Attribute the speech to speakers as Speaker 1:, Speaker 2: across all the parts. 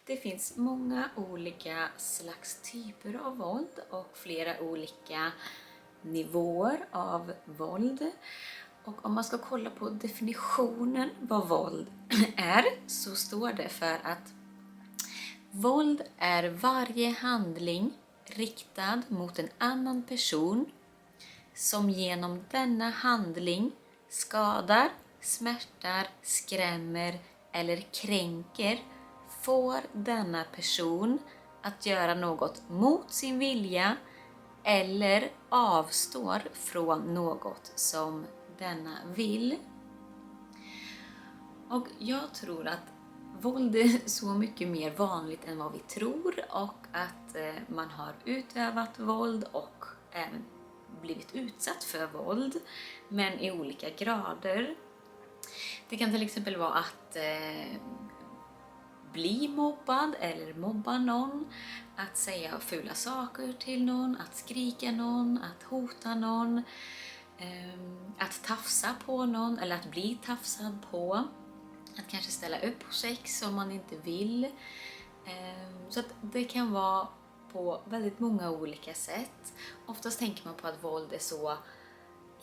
Speaker 1: det finns många olika slags typer av våld och flera olika nivåer av våld. Och om man ska kolla på definitionen vad våld är, så står det för att våld är varje handling riktad mot en annan person som genom denna handling skadar, smärtar, skrämmer eller kränker, får denna person att göra något mot sin vilja eller avstår från något som denna vill. Och jag tror att våld är så mycket mer vanligt än vad vi tror, och att man har utövat våld och även blivit utsatt för våld, men i olika grader. Det kan till exempel vara att bli mobbad eller mobba någon, att säga fula saker till någon, att skrika någon, att hota någon, att tafsa på någon eller att bli tafsad på, att kanske ställa upp på sex om man inte vill. Så att det kan vara på väldigt många olika sätt. Oftast tänker man på att våld är så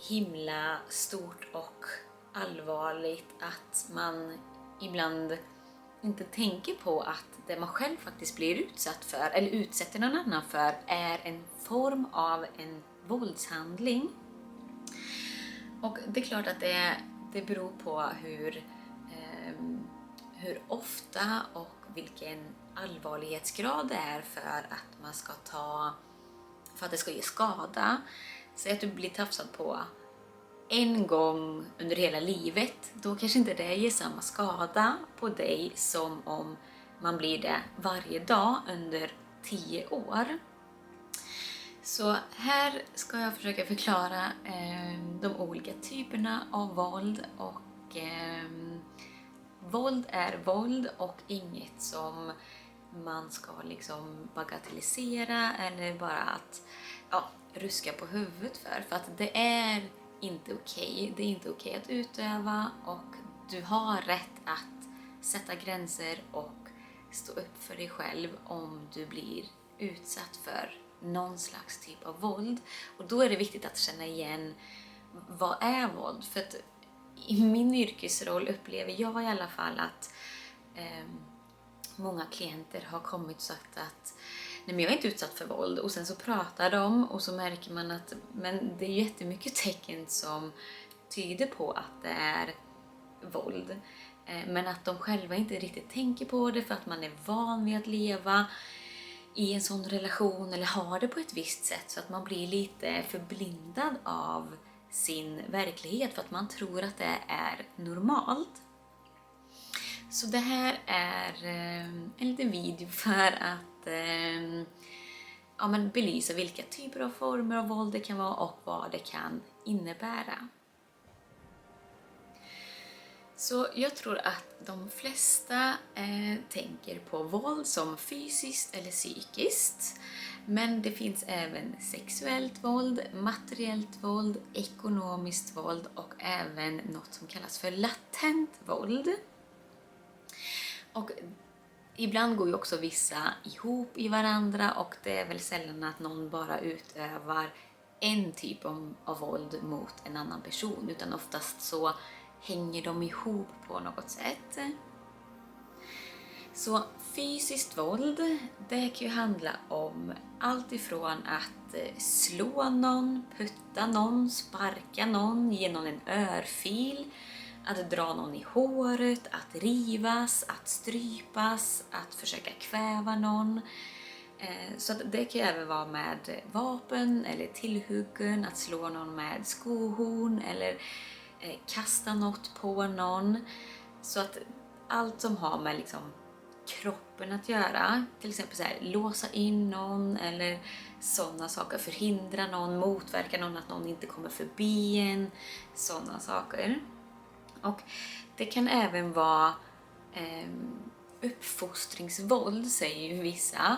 Speaker 1: himla stort och allvarligt att man ibland inte tänker på att det man själv faktiskt blir utsatt för eller utsätter någon annan för är en form av en våldshandling. Och det är klart att det beror på hur ofta och vilken allvarlighetsgrad det är för att man ska för att det ska ge skada. Säg att du blir tafsad på en gång under hela livet, då kanske inte det ger samma skada på dig som om man blir det varje dag under 10 år. Så här ska jag försöka förklara de olika typerna av våld, och våld är våld och inget som man ska liksom bagatellisera eller bara att ruska på huvudet för att det är inte okej. Det är inte okej att utöva, och du har rätt att sätta gränser och stå upp för dig själv om du blir utsatt för någon slags typ av våld. Och då är det viktigt att känna igen vad är våld. För att i min yrkesroll upplever jag i alla fall att många klienter har kommit och sagt att nej, men jag är inte utsatt för våld, och sen så pratar de och så märker man att men det är jättemycket tecken som tyder på att det är våld, men att de själva inte riktigt tänker på det för att man är van vid att leva i en sån relation eller har det på ett visst sätt, så att man blir lite förblindad av sin verklighet för att man tror att det är normalt. Så det här är en liten video för att belysa vilka typer av former av våld det kan vara och vad det kan innebära. Så jag tror att de flesta tänker på våld som fysiskt eller psykiskt. Men det finns även sexuellt våld, materiellt våld, ekonomiskt våld och även något som kallas för latent våld. Och ibland går ju också vissa ihop i varandra, och det är väl sällan att någon bara utövar en typ av våld mot en annan person, utan oftast så hänger de ihop på något sätt. Så fysiskt våld, det kan ju handla om allt ifrån att slå någon, putta någon, sparka någon, ge någon en örfil, att dra någon i håret, att rivas, att strypas, att försöka kväva någon. Så att det kan ju även vara med vapen eller tillhuggen, att slå någon med skohorn eller kasta något på någon. Så att allt som har med liksom kroppen att göra, till exempel så här, låsa in någon eller sådana saker, förhindra någon, motverka någon, att någon inte kommer förbi en, sådana saker. Och det kan även vara uppfostringsvåld, säger ju vissa.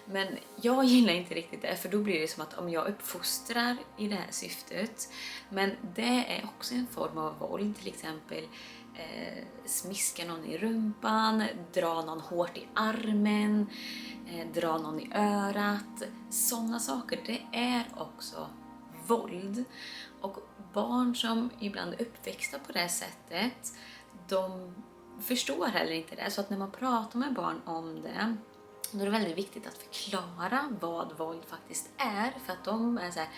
Speaker 1: Men jag gillar inte riktigt det, för då blir det som att om jag uppfostrar i det här syftet. Men det är också en form av våld, till exempel smiska någon i rumpan, dra någon hårt i armen, dra någon i örat. Sådana saker, det är också våld. Och barn som ibland är uppväxta på det sättet, de förstår heller inte det. Så att när man pratar med barn om det, då är det väldigt viktigt att förklara vad våld faktiskt är. För att de är så här: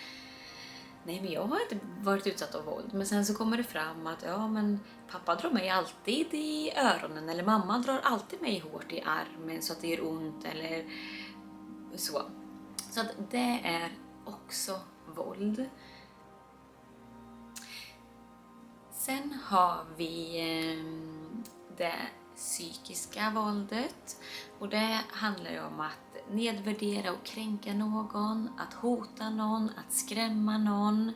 Speaker 1: nej, men jag har inte varit utsatt av våld. Men sen så kommer det fram att ja, men pappa drar mig alltid i öronen, eller mamma drar alltid mig hårt i armen så att det gör ont eller så. Så att det är också våld. Sen har vi det psykiska våldet, och det handlar ju om att nedvärdera och kränka någon, att hota någon, att skrämma någon,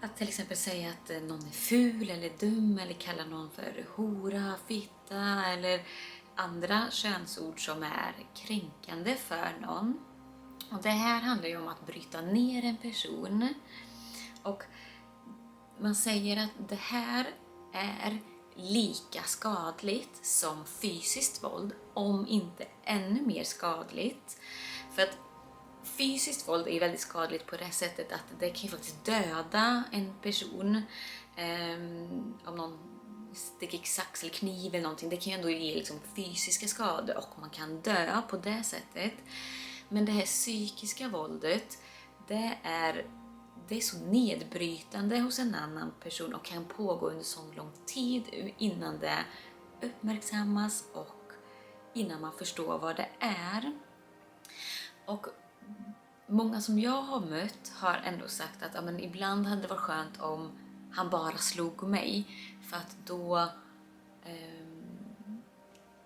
Speaker 1: att till exempel säga att någon är ful eller dum, eller kalla någon för hora, fitta eller andra könsord som är kränkande för någon. Och det här handlar ju om att bryta ner en person, och man säger att det här är lika skadligt som fysiskt våld, om inte ännu mer skadligt. För att fysiskt våld är väldigt skadligt på det sättet att det kan ju faktiskt döda en person. Om någon sticker sax eller kniv eller någonting, det kan ju ändå ge liksom fysiska skador och man kan dö på det sättet. Men det här psykiska våldet, det är så nedbrytande hos en annan person och kan pågå under så lång tid innan det uppmärksammas och innan man förstår vad det är. Och många som jag har mött har ändå sagt att ja, men ibland hade det varit skönt om han bara slog mig, för att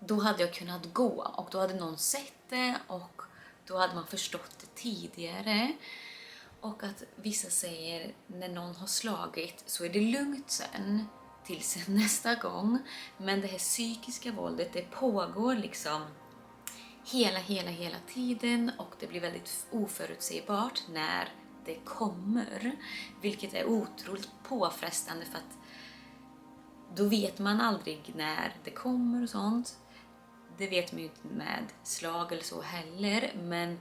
Speaker 1: då hade jag kunnat gå och då hade någon sett det och då hade man förstått det tidigare. Och att vissa säger när någon har slagit så är det lugnt sen tills nästa gång. Men det här psykiska våldet, det pågår liksom hela tiden och det blir väldigt oförutsägbart när det kommer. Vilket är otroligt påfrestande, för att då vet man aldrig när det kommer och sånt. Det vet man ju inte med slag eller så heller, men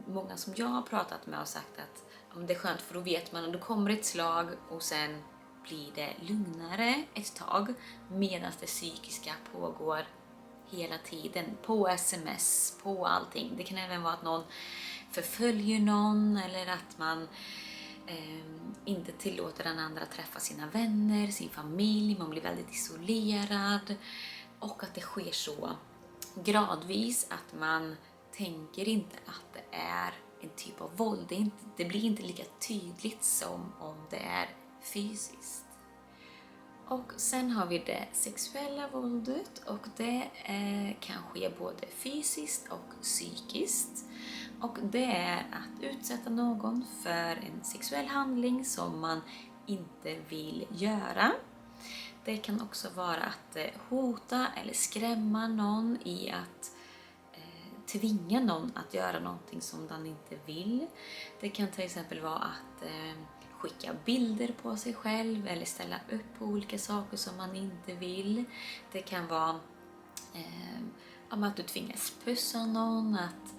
Speaker 1: många som jag har pratat med har sagt att det är skönt, för då vet man att det kommer ett slag och sen blir det lugnare ett tag, medan det psykiska pågår hela tiden, på sms, på allting. Det kan även vara att någon förföljer någon, eller att man inte tillåter den andra träffa sina vänner, sin familj, man blir väldigt isolerad, och att det sker så gradvis att man tänker inte att det är en typ av våld. Det blir inte lika tydligt som om det är fysiskt. Och sen har vi det sexuella våldet, och det kan ske både fysiskt och psykiskt. Och det är att utsätta någon för en sexuell handling som man inte vill göra. Det kan också vara att hota eller skrämma någon i att tvinga någon att göra någonting som den inte vill. Det kan till exempel vara att skicka bilder på sig själv eller ställa upp på olika saker som man inte vill. Det kan vara att du tvingas pussa någon, att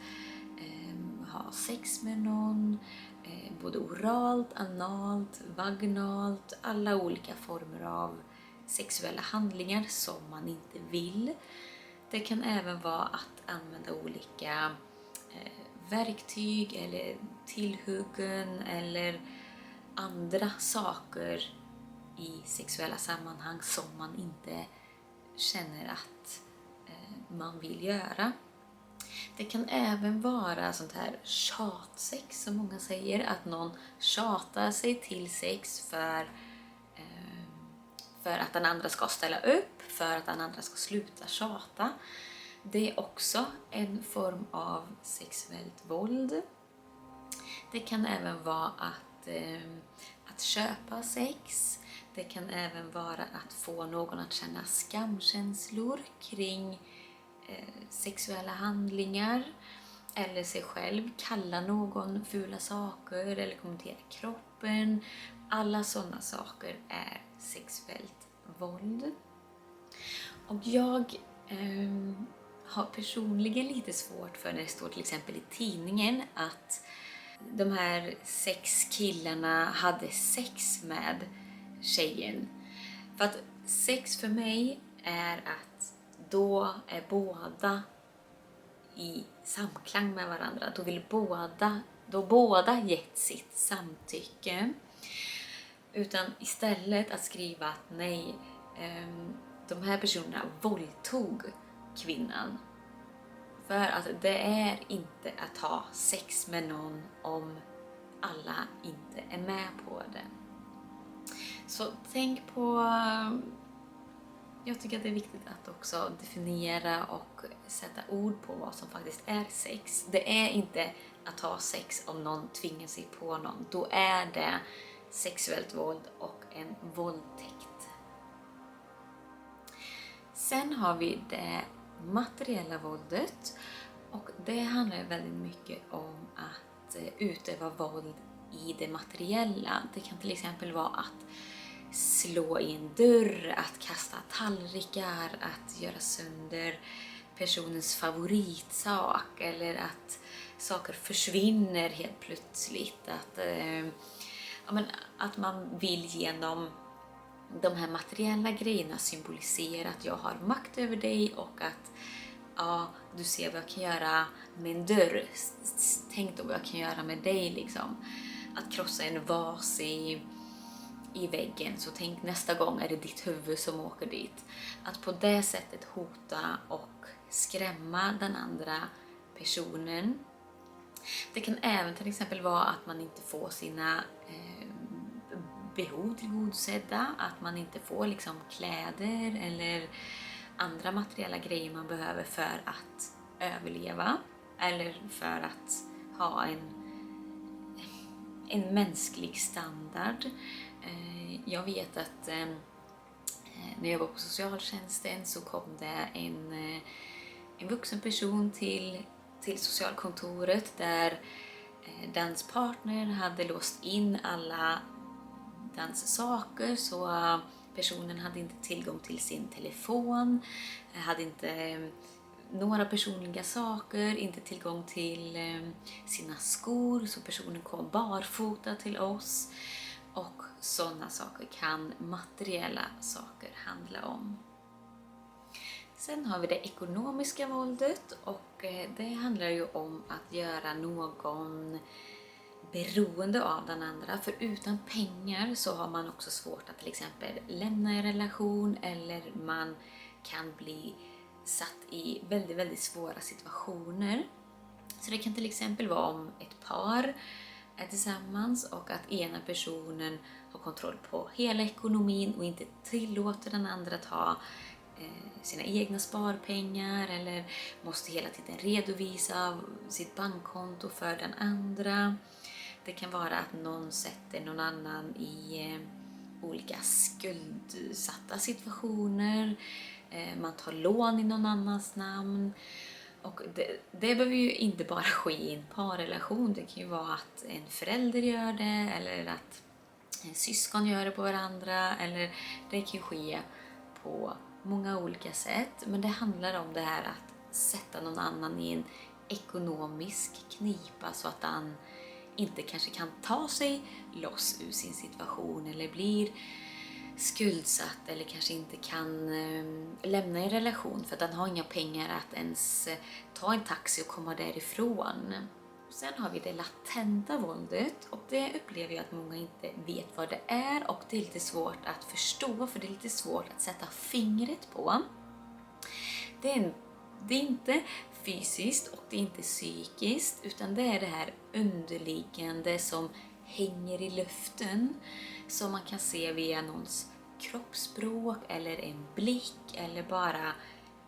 Speaker 1: ha sex med någon, både oralt, analt, vaginalt, alla olika former av sexuella handlingar som man inte vill. Det kan även vara att använda olika verktyg eller tillhuggen eller andra saker i sexuella sammanhang som man inte känner att man vill göra. Det kan även vara sånt här tjatsex som många säger, att någon tjatar sig till sex för att den andra ska ställa upp, för att den andra ska sluta tjata. Det är också en form av sexuellt våld. Det kan även vara att köpa sex. Det kan även vara att få någon att känna skamkänslor kring sexuella handlingar eller sig själv, kalla någon fula saker eller kommentera kroppen. Alla sådana saker är sexuellt våld. Och jag har personligen lite svårt för när det står till exempel i tidningen att de här 6 killarna hade sex med tjejen. För att sex för mig är att då är båda i samklang med varandra. Då båda gett sitt samtycke. Utan istället att skriva att nej, de här personerna våldtog kvinnan. För att det är inte att ha sex med någon om alla inte är med på det. Så tänk på... Jag tycker att det är viktigt att också definiera och sätta ord på vad som faktiskt är sex. Det är inte att ha sex om någon tvingar sig på någon. Då är det sexuellt våld och en våldtäkt. Sen har vi det materiella våldet. Och det handlar väldigt mycket om att utöva våld i det materiella. Det kan till exempel vara att slå i en dörr, att kasta tallrikar, att göra sönder personens favoritsak eller att saker försvinner helt plötsligt. Att man vill genom de här materiella grejerna symbolisera att jag har makt över dig och att du ser vad jag kan göra med en dörr. Tänk då vad jag kan göra med dig liksom. Att krossa en vas i väggen, så tänk nästa gång är det ditt huvud som åker dit. Att på det sättet hota och skrämma den andra personen. Det kan även till exempel vara att man inte får sina behov tillgodosedda, att man inte får liksom kläder eller andra materiella grejer man behöver för att överleva eller för att ha en mänsklig standard. Jag vet att när jag var på socialtjänsten så kom det en vuxen person till socialkontoret där dens partner hade låst in alla dens saker, så personen hade inte tillgång till sin telefon, hade inte några personliga saker, inte tillgång till sina skor, så personen kom barfota till oss. Och sådana saker kan materiella saker handla om. Sen har vi det ekonomiska våldet, och det handlar ju om att göra någon beroende av den andra. För utan pengar så har man också svårt att till exempel lämna en relation, eller man kan bli satt i väldigt, väldigt svåra situationer. Så det kan till exempel vara om ett par är tillsammans och att ena personen har kontroll på hela ekonomin och inte tillåter den andra att ha sina egna sparpengar, eller måste hela tiden redovisa sitt bankkonto för den andra. Det kan vara att någon sätter någon annan i olika skuldsatta situationer. Man tar lån i någon annans namn. Och det behöver ju inte bara ske i en parrelation. Det kan ju vara att en förälder gör det, eller att en syskon gör det på varandra. Eller det kan ju ske på många olika sätt. Men det handlar om det här att sätta någon annan i en ekonomisk knipa så att han inte kanske kan ta sig loss ur sin situation, eller blir skuldsatt, eller kanske inte kan lämna en relation för att han har inga pengar att ens ta en taxi och komma därifrån. Sen har vi det latenta våldet, och det upplever jag att många inte vet vad det är, och det är lite svårt att förstå, för det är lite svårt att sätta fingret på. Det är inte fysiskt och det är inte psykiskt, utan det är det här underliggande som hänger i luften, som man kan se via någons kroppsspråk eller en blick eller bara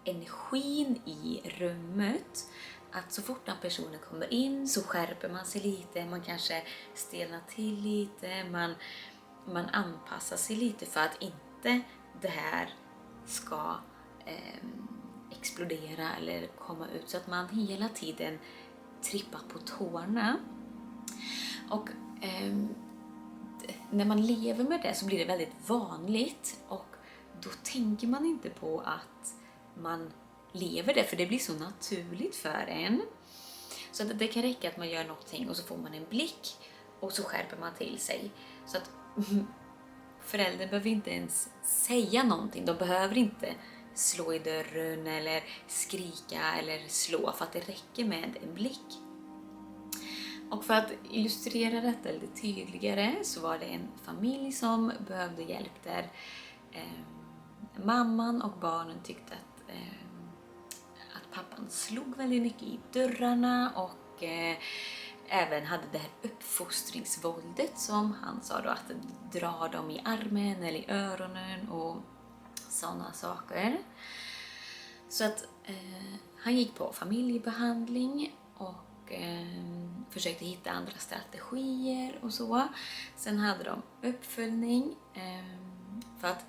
Speaker 1: energin i rummet. Att så fort den personen kommer in så skärper man sig lite, man kanske stelnar till lite, man anpassar sig lite för att inte det här ska explodera eller komma ut, så att man hela tiden trippar på tårna. Och när man lever med det så blir det väldigt vanligt och då tänker man inte på att man lever det, för det blir så naturligt för en. Så att det kan räcka att man gör någonting och så får man en blick och så skärper man till sig. Så att föräldern behöver inte ens säga någonting. De behöver inte slå i dörren eller skrika eller slå, för att det räcker med en blick. Och för att illustrera detta lite tydligare så var det en familj som behövde hjälp där mamman och barnen tyckte att pappan slog väldigt mycket i dörrarna och även hade det här uppfostringsvåldet som han sa då, att dra dem i armen eller i öronen och sådana saker. Så att han gick på familjebehandling och försökte hitta andra strategier och så. Sen hade de uppföljning för att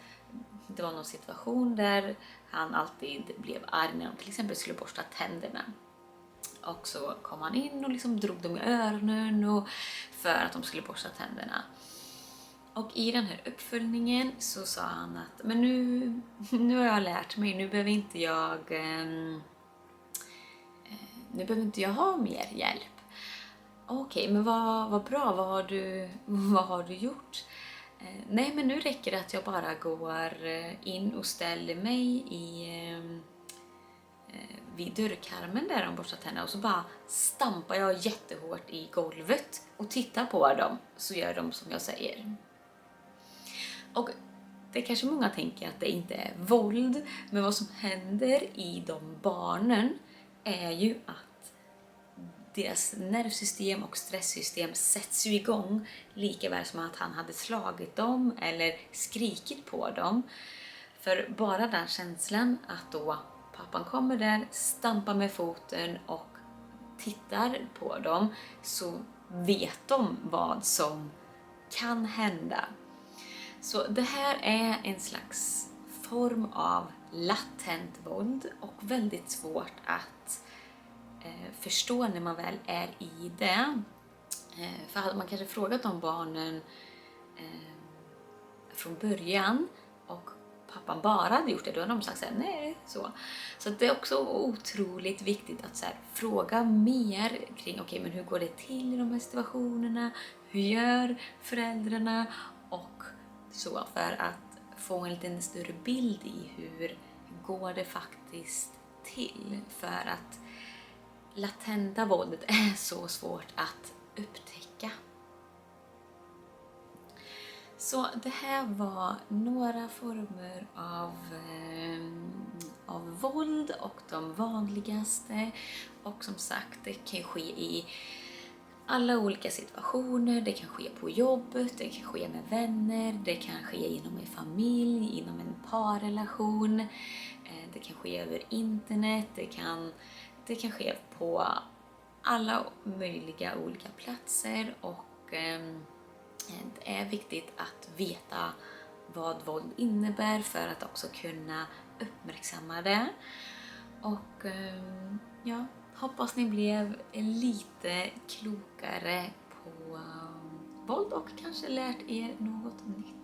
Speaker 1: det var någon situation där han alltid blev arg när de till exempel skulle borsta tänderna. Och så kom han in och liksom drog dem i öronen och för att de skulle borsta tänderna. Och i den här uppföljningen så sa han att men nu har jag lärt mig, nu behöver inte jag ha mer hjälp. Okej, men vad bra, vad har du gjort? Nej, men nu räcker det att jag bara går in och ställer mig vid dörrkarmen där de borstar tänderna och så bara stampar jag jättehårt i golvet och tittar på dem, så gör de som jag säger. Och det kanske många tänker att det inte är våld, men vad som händer i de barnen är ju att deras nervsystem och stresssystem sätts ju igång lika väl som att han hade slagit dem eller skrikit på dem. För bara den känslan att då pappan kommer där, stampar med foten och tittar på dem, så vet de vad som kan hända. Så det här är en slags form av latent våld och väldigt svårt att förstå när man väl är i det. För hade man kanske frågat om barnen från början och pappan bara hade gjort det, då hade de sagt såhär, nej, så det är också otroligt viktigt att så här, fråga mer kring, okej, men hur går det till i de här situationerna? Hur gör föräldrarna? Och så, för att få en lite större bild i hur går det faktiskt till, för att latenta våldet är så svårt att upptäcka. Så det här var några former av våld och de vanligaste. Och som sagt, det kan ske i alla olika situationer. Det kan ske på jobbet, det kan ske med vänner, det kan ske inom en familj, inom en parrelation. Det kan ske över internet, det kan ske på alla möjliga olika platser, och det är viktigt att veta vad våld innebär för att också kunna uppmärksamma det. Och ja, hoppas ni blev lite klokare på våld och kanske lärt er något nytt.